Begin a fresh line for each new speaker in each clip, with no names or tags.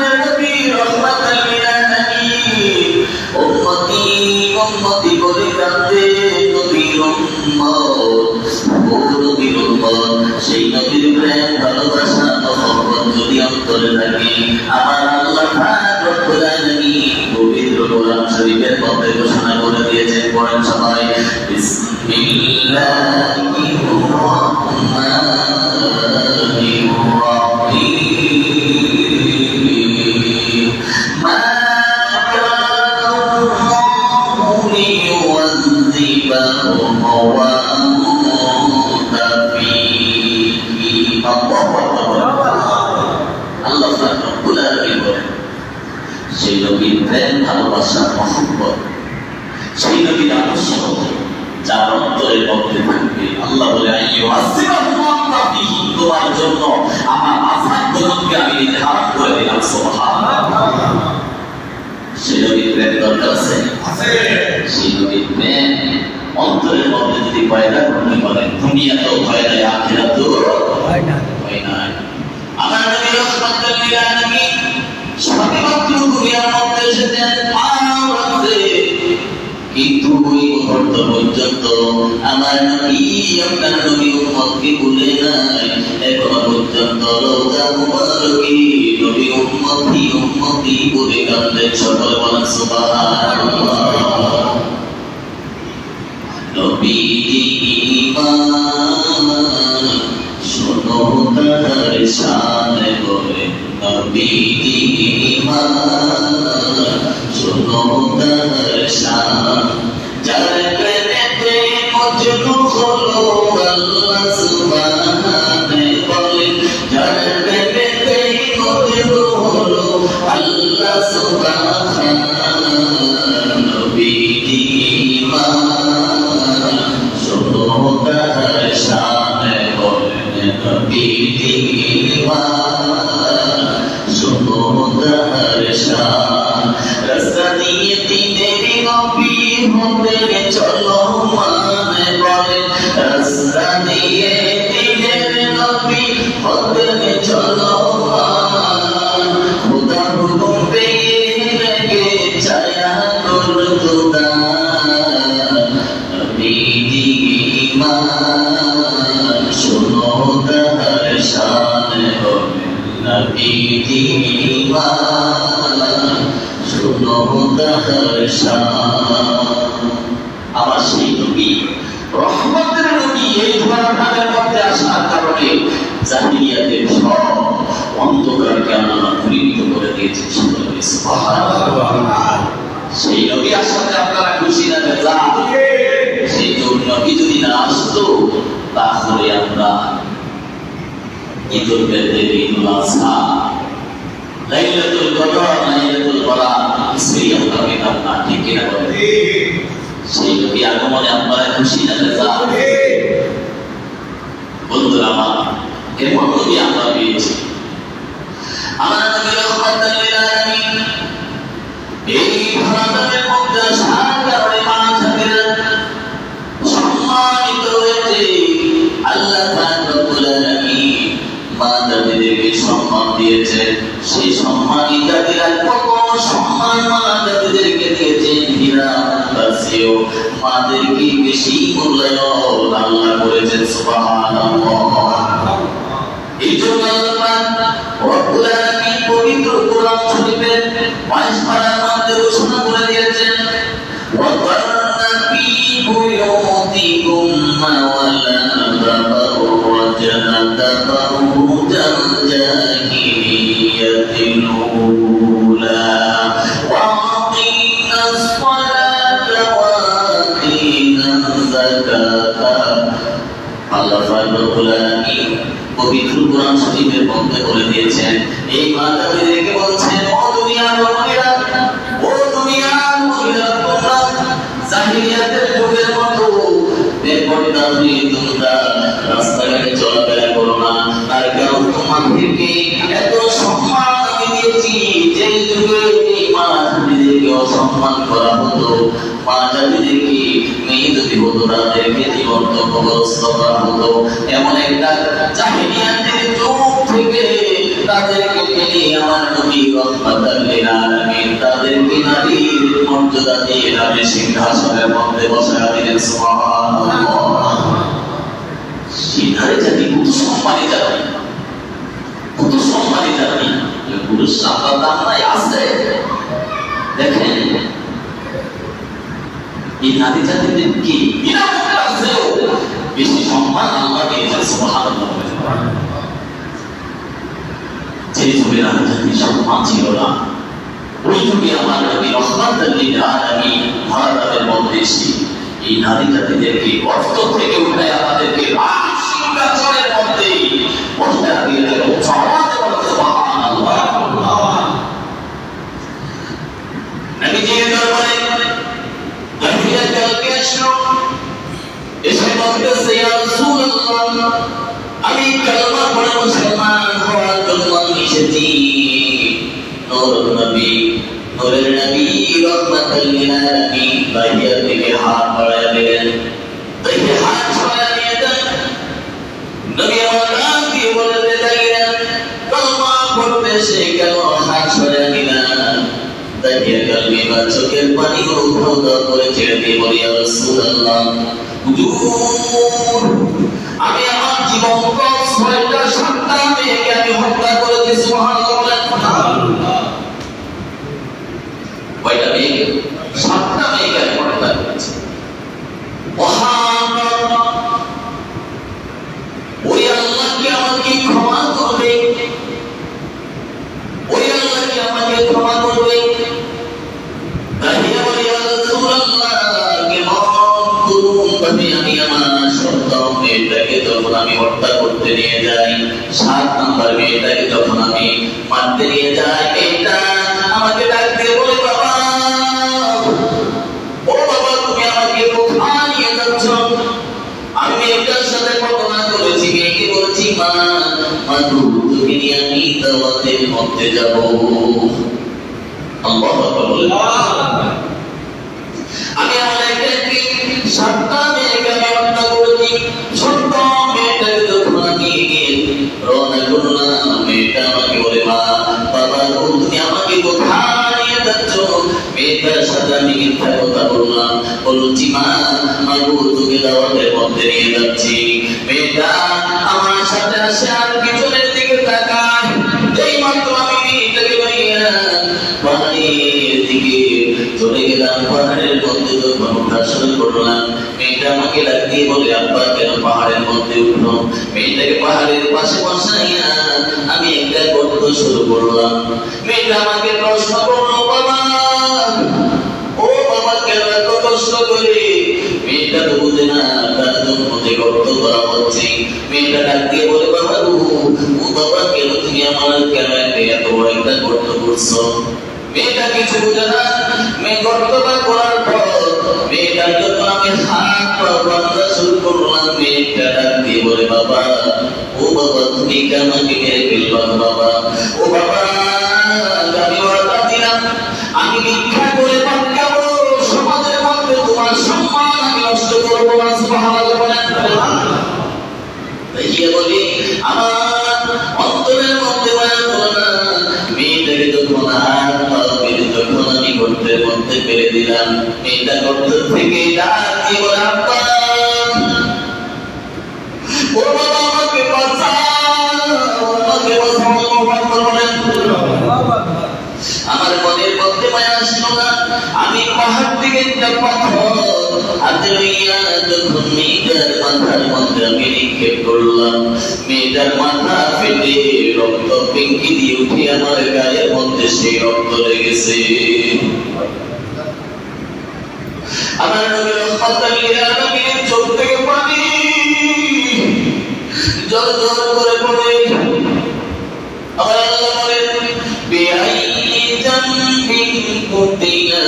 আমাদের নবী রাহমাতাল লিল আলামিন উম্মতি উম্মতি বলে কাঁদে নবীর উম্মত ও নবীর উম্মত সেই নবীর প্রেম ভালোবাসা মহব্বত যদি অন্তরে থাকে আমার আল্লাহ পাক রব্বুল আলামিন পবিত্র কোরআন শরীফের মধ্যে ঘোষণা করে দিয়েছেন পড়েন সবাই বিসমিল্লাহির রহমানির রহিম মা কানা আল্লাহু লিয়ুযিবাহুম ওয়া আনতা ফীহিম আল্লাহ পাক রব্বুল আলামিন বলেন সেই নবীর প্রেম ভালোবাসা মহব্বত সেই নবীর আদর্শ যার অন্তরের মধ্যে থাকবে আল্লাহ বলে তোমার জন্য আমার আযাব গজবকে আমি নিজে হারাম করে দিলাম সুবহানাল্লাহ সেই নবীর প্রেম দরকার আছে সেই নবীর প্রেম অন্তরের মধ্যে যদি পয়দা করতে পারে দুনিয়া তো ভয় নাই আখিরাত তো ভয় নাই আমার নবী রাহমাতুল লিল আলামিন সবেমাত্র দুনিয়ার মধ্যে এসেছেন কিন্তু ওই মুহূর্ত পর্যন্ত আমার নবী আপনার নবী উম্মতকে ভুলে নাই এখনো পর্যন্ত রওজা মুবারকে নবী উম্মতি উম্মতি বলে কাঁদলেন সকলে বলেন সুবহানাল্লাহ নবীজি ঈমান শোনো তার শান বলে নবীজি ঈমান শোনো তার শান যার প্রেমেতে মজনু হলো আল্লাহ সুবহানাহু বলেন যার প্রেমেতে মজনু হলো আল্লাহ সুবহানাহু নবীজি ঈমান শোনো তার শান বলেন নবীজি ঈমান শোনো তার শান রাস্তা দিয়ে তিনেরই নবী হতে চলো মানে বলে রাস্তা দিয়ে তিনের নবী হতে চলো খোদা হুকুম পেয়ে রেখে ছায়া করতো নবীজি ঈমান শোনো তার শান নবীজি ঈমান শোনো তার শান আমার সেই নবী রহমতের নবী এই ধরাধামের মধ্যে আসার কারণে জাহিলিয়াতের সব অন্ধকারকে আল্লাহ দূরীভূত করে দিয়েছে সুবহানাল্লাহ সেই নবী আসাতে আপনারা খুশি না বেজা সেই নবী যদি না আসতো তাহলে আমরা ঈদুল ফিতর ঈদুল আযহা লাইলাতুল কদর লাইলাতুল বরাত সেই আমরা পেতাম না ঠিক কিনা বলেন সেই নবী আগমনে আপনারা খুশি না বেজা বন্ধুরা আমার এরপর নবী আমরা পেয়েছি আমার নবী রাহমাতুল লিল আলামিন এই ধরাধামের মধ্যে আসার কারণে মা জামিলা সম্মানিত হয়েছে আল্লাহ পাক রব্বুল আলামিন মা জামিলাকে সম্মান দিয়েছে সেই সম্মানিত জামিলা কত সম্মান মা জামিলাকে দিয়েছেন হীরা মুক্তাসিও মাদেরকে বেশি মূল্যায়ন আল্লাহ করেছেন সুবহানাল্লাহ এই জন্য আল্লাহ পাক রব্বুল আলামিন পবিত্র কোরআন শরীফের 22 পারার মধ্যে ঘোষণা করে দিয়েছেন ওয়াকারনা ফি বুয়ুতিকুম ওয়ালা তাবাররাজনা তাবারুজাল জাহিলিয়াতিল উলা ওয়াকিনাস সালাতা ওয়াকিনাজ যাকাতা আল্লাহ রব্বুল আলামিন পবিত্র কোরআন শরীফের মধ্যে বলে দিয়েছেন এই মাতাদেরকে বলছেন ও দুনিয়ার মহিলা ও দুনিয়ার মহিলা তোমরা জাহিলিয়াতের যুগের মতো বেপরদা হয়ে তোমরা রাস্তাঘাটে চলাফেরা করো না তার কারণ তোমাদেরকে এত সম্মান আমি দিয়েছি যে যুগে এই মা জাতিদেরকে অসম্মান করা হতো মা জাতিদেরকে মেয়ে যদি হতো তাদেরকে জীবন্ত কবরস্থ করা হতো এমন একটা জাহিলিয়াতের যুগ থেকে তাদেরকে তিনি আমার নবী রহমাতাল লিল আলামিন তাদেরকে নারীর মর্যাদা দিয়ে নারীর সিংহাসনের মধ্যে বসায় দিলেন। সুবহানাল্লাহ। সিনারে জাতি কত সম্মানী জাতি, কত সম্মানী জাতি। পুরুষ সামলার দাম নাই আছে। দেখেন এই নারী জাতিদের কি বেশি সম্মান আল্লাহ দিয়েছেন। সুবহানাল্লাহ। যে যুগে নারী জাতির সম্মান ছিল না, ওই যুগে আমার নবী রহমাতাল লিল আলামিন ভারতের মধ্যে এই নারী জাতিদেরকে কষ্ট থেকে উঠে আমাদেরকে সিংহাসনের মধ্যে বসা দিয়ে দিল। সুবহানাল্লাহ। নবীজির দরবারে জিবরাইল কালকে আসলো, এসে বলতেছে ইয়া রাসূলুল্লাহ, আমি কালেমা পড়ে মুসলমান হওয়ার জন্য এসেছি। নূর নবী, নূরের নবী রহমাতুল লিল আলামিন বাইরে থেকে হাত বাড়ায় দিলেন। তাই হাত ছড়ায় দিয়ে দেন। নবী আমার নাম দিয়ে বলতে লাগলেন, কালেমা পড়তে সে কেন হাত ছড়ায় দিলেন? তাকিয়ে কালবে বা চোখের পানি উধাও করে ছেড়ে দিয়ে বলি ইয়া রাসূলুল্লাহ, হুজুর আমি আমার জীবন 6টা সন্তান মেয়েকে আমি হত্যা করেছি। সুবহানাল্লাহ। কয়টা মেয়ে? 7টা মেয়েকে আমি হত্যা করেছি। ওই আল্লাহ কি আমাকে ক্ষমা করবে? ওই আল্লাহ কি আমাকে ক্ষমা করবে? তাহিয়া বলি ইয়া রাসূলুল্লাহ, কেমন করুন ভাবে আমি আমার সন্তান মেয়েটাকে যখন আমি হত্যা করতে নিয়ে যাই, 7 নাম্বার মেয়েটাকে যখন আমি মারতে নিয়ে যাই, মেয়েটা আমাকে ডাক দিয়ে বলে, বাবা, ও বাবা, তুমি আমাকে কোথায় নিয়ে যাচ্ছ? আমি মেয়েটার সাথে ঘটনা করেছি, মেয়েকে বলেছি, মা তোকে নিয়ে আমি দাওয়াতের মধ্যে যাব। আল্লাহু আকবার। আমি আমার একটি 7টা মেয়েকে আমি হত্যা করেছি। ছোট্ট মেয়েটাকে যখন আমি রওনা করলাম, মেয়েটা আমাকে বলে, মা, বাবা, তুমি আমাকে কোথায় নিয়ে যাচ্ছ? মেয়েটার সাথে আমি মিথ্যা কথা বললাম, বলছি, মা তোকে দাওয়াতের মধ্যে নিয়ে যাচ্ছি। মেয়েটা আমার সাথে আসে আর পিছনের দিকে তাকায়। এই মাত্র আমি মেয়েটাকে লইয়া পাহাড়ের দিকে চলে গেলাম। পাহাড়ের মধ্যে যখন ওঠা শুরু করলাম, মেয়েটা আমাকে ডাক দিয়ে বলে, আব্বা, কেন পাহাড়ের মধ্যে উঠলো? মেয়েটাকে পাহাড়ের পাশে বসাইয়া আমি একটা গল্প শুরু করলাম। মেয়েটা আমাকে প্রশ্ন করলো, বাবা, ও বাবা, কেন এত কষ্ট করে? মেয়েটা তো বুঝে না তার জন্য যে গর্ত করা হচ্ছে। মেয়েটা ডাক দিয়ে বলে, বাবা ও বাবা, কেন তুমি আমার কেন এত বড় একটা গর্ত করছো? মেয়েটা কিছু বুঝে না। মেয়ে গর্তটা করার পর মেয়েটার জন্য আমি হাত পা বাঁধা শুরু করলাম। মেয়েটা ডাক দিয়ে বলে, বাবা, ও বাবা, তুমি কেন আমাকে মেরে ফেলবা? বাবা, ও বাবা, আমি ওয়াদা দিলাম আমি ভিক্ষা করে পান খাবো, সমাজের মধ্যে তোমার সম্মান আমি নষ্ট করবো না। সুবহানাল্লাহ। তাই বলি আমার অন্তরের মধ্যে মায়া করো না। মেয়েটাকে যখন হাত পা বেঁধে যখন আমি গর্তের মধ্যে ফেলে দিলাম, মেয়েটা গর্ত থেকে ডাক দিয়ে বলে, আব্বা, ও বাবা, আমাকে বাঁচাও, আমাকে বাঁচাও। আমার মনের মধ্যে মায়া আসলো না। আমি পাহাড় থেকে একটা পাথর হাতে লইয়া যখন মেয়েটার মাথার মধ্যে আমি নিক্ষেপ করলাম, মেয়েটার মাথা ফেটে রক্ত পিঙ্কি দিয়ে উঠে আমার গায়ের মধ্যে সেই রক্ত লেগেছে। আমার নবী রহমাতুল লিল আলামিনের চোখ থেকে পানি জল জল করে পড়ে। আমার আল্লাহ বলেন, বেআই জানবিন কুতিলা,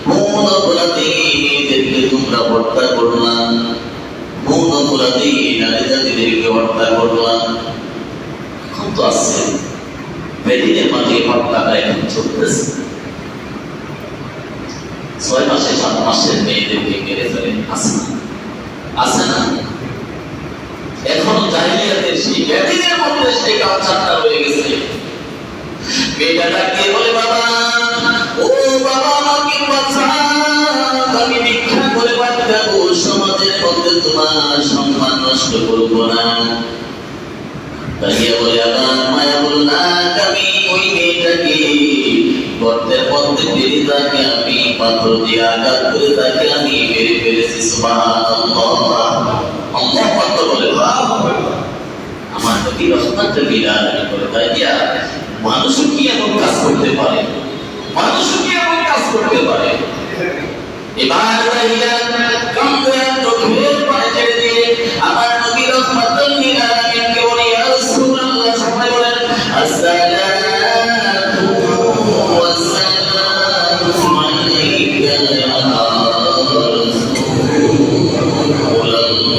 কোন অপরাধী মেয়েদেরকে তোমরা হত্যা করলাম? কোন অপরাধী নারী জাতিদেরকে হত্যা করলাম? এখন তো আসছে বেদিনের মাঝে হত্যাটা এখন চলতেছে। 6 মাসে 7 মাসের মেয়েদেরকে মেরে ফেলে। আছে না? এখনো জাহিলিয়াতের সেই বেদিনের মধ্যে সেই কালচারটা রয়ে গেছে। মেয়েটা ডাকে বলে বাবা, ও বাবা আমাকে বাঁচাও, আমি ভিক্ষা করে ভাত খাবো, সমাজের মধ্যে তোমার সম্মান নষ্ট করবো না। তাকিয়া বলে আবার মায়া বললা, আমি ওই মেয়েটাকে গর্তের মধ্যে ফেলে তাকে আমি পাথর দিয়ে আঘাত করে তাকে আমি মেরে ফেলেছি। সুবহানাল্লাহ, আল্লাহু আকবার বলে। আমার নবী রহমাতুল লিল আলামিন বলে, ভাইয়া মানুষও কি এমন কাজ করতে পারে, মানুষও কি এমন কাজ করতে পারে। এবার ভাইয়া কান্দে চোখের পানি ছেড়ে দিয়ে আমার নবী রহমাতুল লিল আলামিনকে বলে, ইয়া রাসূলুল্লাহ, সবাই বলেন আসসালাতু ওয়াসসালামু আলাইকা ইয়া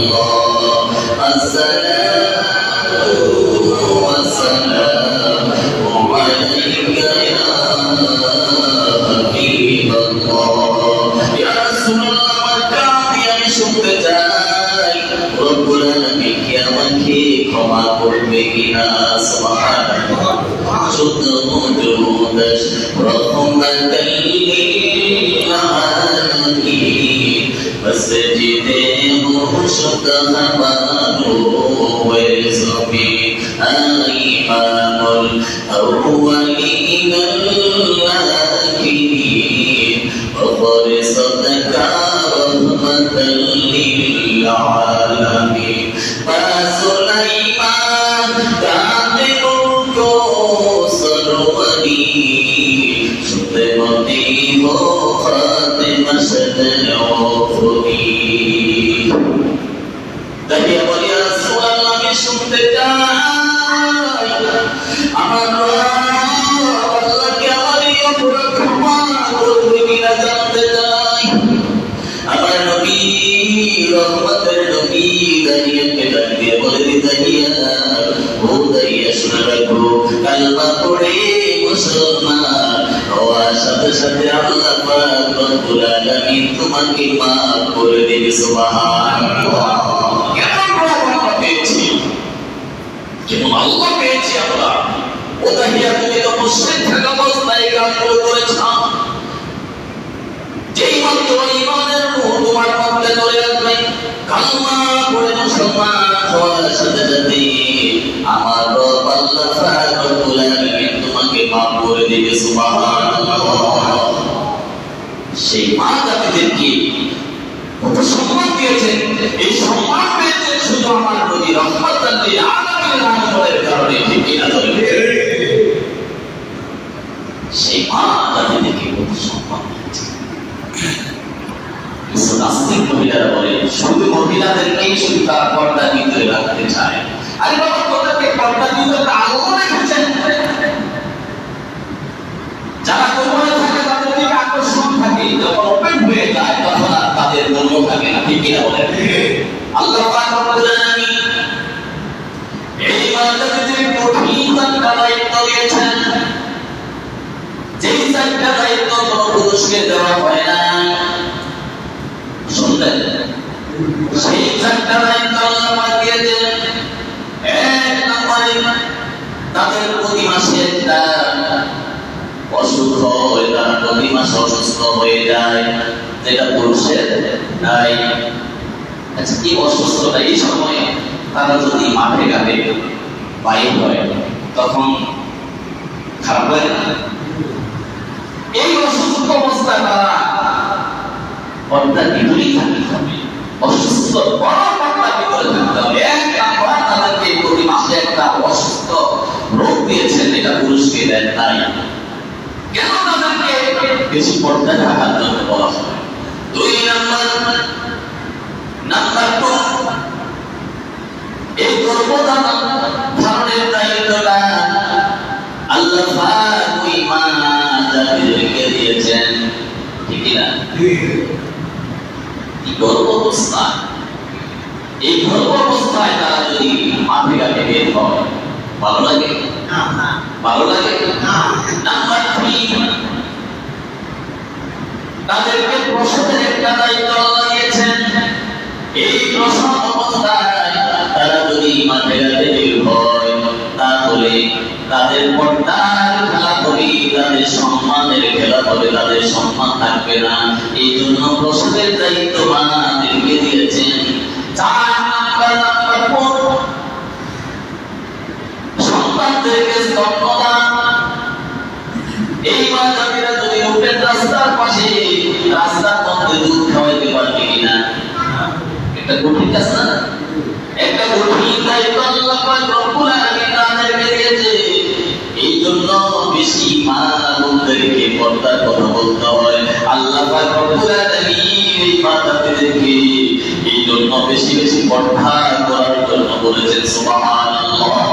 রাসূলুল্লাহ, আসসালাতু ওয়াসসালামু আলাইকা ইয়া হাবিবাল্লাহ। ইয়া রাসূলুল্লাহ, আমার কাছে আমি শুনতে চাই রব্বুল আলামিন কি আমাকে ক্ষমা করবে কিনা। সুবহানাল্লাহ, শুদ্ধ মজুদাস রহমাতাল লিল আলামিন, মসজিদে মুশতা হামারো ওয়াজমি আইমানুল আউয়ালিন আখিরিন ওয়া সাদাকা রহমাতাল লিল আলামিন। সুলাইমান কাতে মুকো সরওয়ারি, শুনতে মতি হো ফাতেমা সদরওফরি। তাকিয়া বলি, ইয়া রাসূলুল্লাহ, আমি শুনতে চাই আমার আল্লাহকে আমার এই অপরাধ ক্ষমা করবে কিনা জানতে চাই। আমার নবী রহমতের নবী দাইয়াকে ডাক দিয়ে বলে, দাইয়া ও দাইয়া শুনে রাখো, কালমা পড়ে মুসলমান হওয়ার সাথে সাথে আল্লাহ পাক রব্বুল আলামিন তোমাকে মাফ করে দেবে। সুবহানাল্লাহ, কেমন রহমত পেয়েছি, কেমন আল্লাহ পেয়েছি আমরা। ও দাইয়া, তুমি তো মুশরিক থাকা অবস্থায় কাজগুলো করেছ, যেই মাত্র ঈমানের নূর তোমার মধ্যে চলে আসবে, কালমা পড়ে মুসলমান হওয়ার সাথে সাথে আমার রব আল্লাহ পাক রব্বুল আলামিন তোমাকে মাফ করে দেবে। সুবহানাল্লাহ, সেই মা জাতিদেরকে কত সম্মান দিয়েছেন, এই সম্মান পেয়েছেন শুধু আমার নবী রহমাতুল লিল আলামিনের আমলের কারণে। ঠিক কিনা বলেন? সেই মা জাতিদেরকে কত সম্মান দিয়েছেন। নাস্তিক মহিলারা বলে শুধু মহিলাদেরকেই শুধু তারা পর্দার ভিতরে রাখতে চায়। আরে বাবা, তোদেরকে পর্দার ভিতরে আলো রেখেছেন, যারা কোমরে থাকে তাদের দিকে আকর্ষণ থাকে, যখন ওপেন হয়ে যায় তখন আর তাদের মনও থাকে না। ঠিক কিনা বলেন? আল্লাহ পাক রব্বুল আলামিন এই মানবজাতির কঠিন চারটা দায়িত্ব দিয়েছেন, যেই চারটা দায়িত্ব কোনো পুরুষকে দেওয়া হয় না। শুনলেন? সেই চারটা দায়িত্ব আল্লাহ পাক দিয়েছেন। এক নম্বরে তাদের প্রতি মাসে একটা অসুখ হয়, তারা প্রতি মাসে অসুস্থ হয়ে যায়, যেটা পুরুষের নাই। আচ্ছা, এই অসুস্থতা এই সময়ে তারা যদি মাঠে ঘাটে বাইর হয় তখন খারাপ লাগে না? এই অসুস্থ অবস্থায় তারা পর্দার ভিতরেই থাকতে হবে, অসুস্থ বড় পর্দার ভিতরে থাকতে হবে। এক নম্বর, তাদেরকে প্রতি মাসে একটা অসুস্থ রোগ দিয়েছেন, এটা পুরুষকে দেন নাই। কেন তাদেরকে বেশি পর্দায় থাকার জন্য বলা হয়। দুই নম্বর, এই গর্ভধারণের দায়িত্বটা আল্লাহ পাক ওই মা জাতিদেরকে দিয়েছেন। ঠিক না? এই গর্ভ অবস্থায় তারা যদি মাঠে ঘাটে বের হয়, ভালো লাগে? ভালো লাগে? নাম্বার 3, তাদেরকে প্রসবের একটা দায়িত্ব আল্লাহ দিয়েছেন। এই প্রসব অবস্থায় তারা যদি মাঠে ঘাটে বের হয় তাহলে তাদের পর্দার খেলা হবে তাদের সম্মানের খেলা হবে, তাদের সম্মান থাকবে না। এই জন্য প্রসবের দায়িত্ব মাদেরকে দিয়েছেন। 4 নাম্বার পর সন্তানদেরকে স্তন্যদান। এই মা জাতিরা যদি উঠেন রাস্তার পাশে, রাস্তার মধ্যে দুধ খাওয়াইতে পারবে কিনা? এটা কঠিন কাজ না? একটা কঠিন দায়িত্ব আল্লাহ পাক রব্বুল আলামিন তাদেরকে দিয়েছে। এই জন্য বেশি মা বোনদেরকে পর্দার কথা বলতে হয়। আল্লাহ পাক রব্বুল আলামিন এই মা জাতিদেরকে এই জন্য বেশি বেশি পর্দা করার জন্য বলেছেন। সুবহানাল্লাহ।